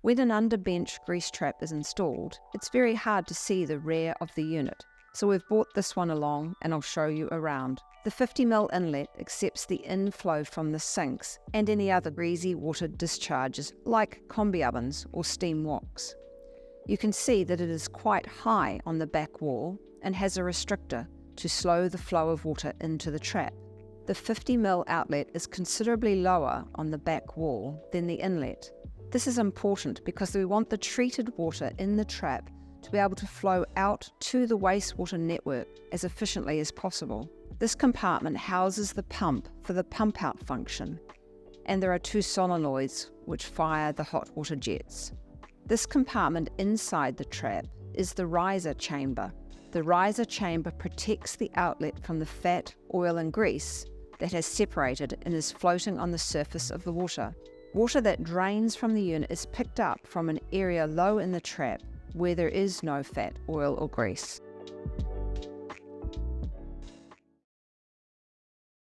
When an underbench grease trap is installed, it's very hard to see the rear of the unit, so we've brought this one along and I'll show you around. The 50mm inlet accepts the inflow from the sinks and any other greasy water discharges like combi ovens or steam woks. You can see that it is quite high on the back wall and has a restrictor to slow the flow of water into the trap. The 50mm outlet is considerably lower on the back wall than the inlet. This is important because we want the treated water in the trap to be able to flow out to the wastewater network as efficiently as possible. This compartment houses the pump for the pump out function, and there are 2 solenoids which fire the hot water jets. This compartment inside the trap is the riser chamber. The riser chamber protects the outlet from the fat, oil and grease that has separated and is floating on the surface of the water. Water that drains from the unit is picked up from an area low in the trap where there is no fat, oil or grease.